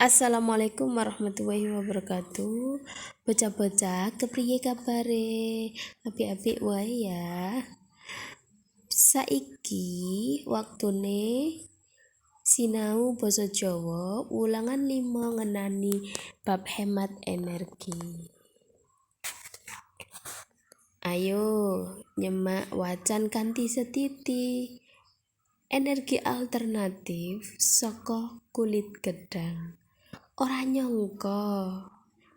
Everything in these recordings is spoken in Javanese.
Assalamualaikum warahmatullahi wabarakatuh. Bocah-bocah, kepriye kabare? Apik-apik wae ya. Saiki waktune sinau basa Jawa ulangan 5 ngenani bab hemat energi. Ayo nyemak wacan kanthi setiti. Energi alternatif saka kulit gedhang. Ora nyangka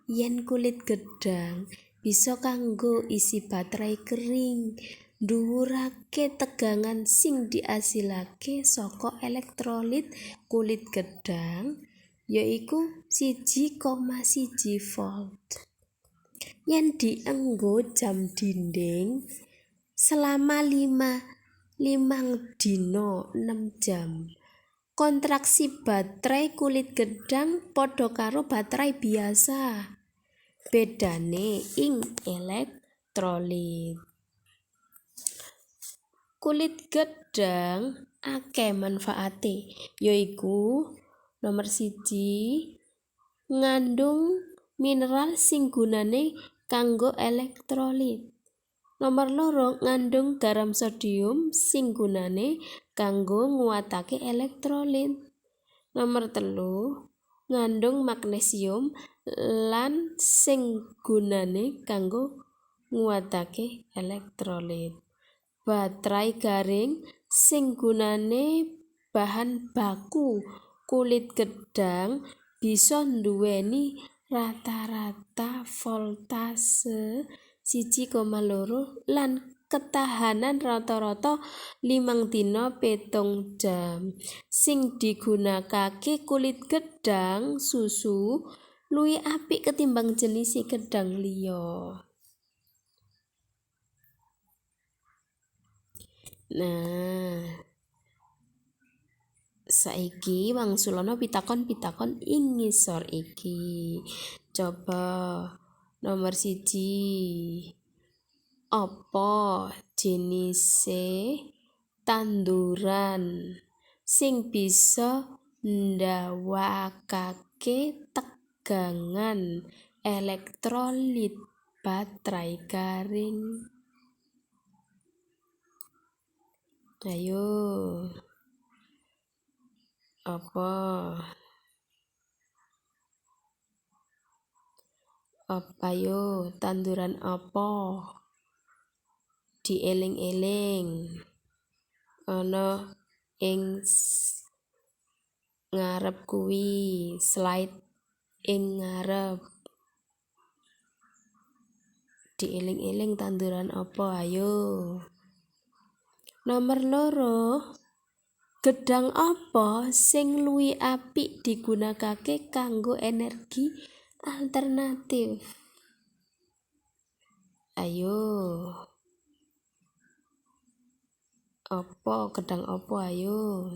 yen kulit gedhang bisa kanggo isi baterai kering, dhuwurake tegangan sing diasilake saka elektrolit kulit gedhang yaiku 1,1 volt. Yen dienggo jam dinding selama 5 dina 6 jam. Kontraksi baterai kulit gedhang padha karo baterai biasa. Bedane ing elektrolit. Kulit gedhang akeh manfaate, yaiku nomor 1 ngandung mineral sing gunane kanggo elektrolit. Nomor 2 ngandung garam sodium sing gunane kanggo nguatake elektrolit. Nomor 3 ngandung magnesium lan sing gunane kanggo nguatake elektrolit. Baterai garing sing gunane bahan baku kulit gedhang bisa nduweni rata-rata voltase 1,2 lan ketahanan rata-rata 5 dina 7 jam. Sing digunakake kulit gedhang susu luwih apik ketimbang jenis gedhang liya. Nah, saiki wangsulana pitakon-pitakon ing ngisor iki. Coba nomor 1. Apa jenise tanduran sing bisa ndawakake tegangan elektrolit baterai garing? Ayo. Apa yo tanduran apa? Dieling-eling. Ana ing ngarep kuwi, slide ing ngarep. Dieling-eling tanduran apa ayo? Nomor 2, gedhang apa sing luwih apik digunakake kanggo energi alternatif? Ayo. Apa gedhang apa ayo?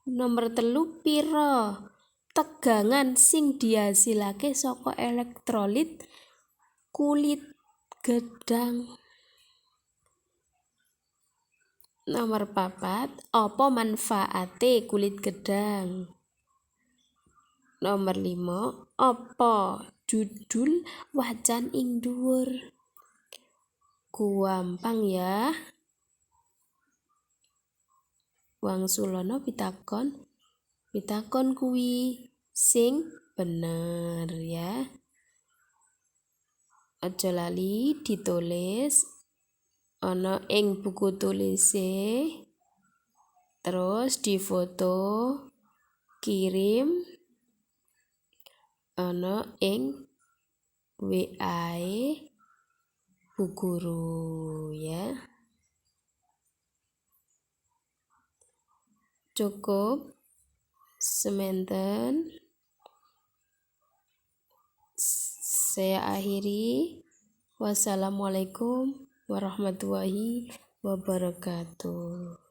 Nomor 3 pira tegangan sing dihasilake saka elektrolit kulit gedhang? Nomor 4 apa manfaate kulit gedhang? Nomor 5 apa judul wacan ing dhuwur? Gampang ya. Wangsulana pitakon kuwi sing bener ya. Aja lali ditulis ana ing buku tulise, terus difoto, kirim ana ing WA-e Bu Guru ya. Cukup semanten. Saya akhiri. Wassalamualaikum warahmatullahi wabarakatuh.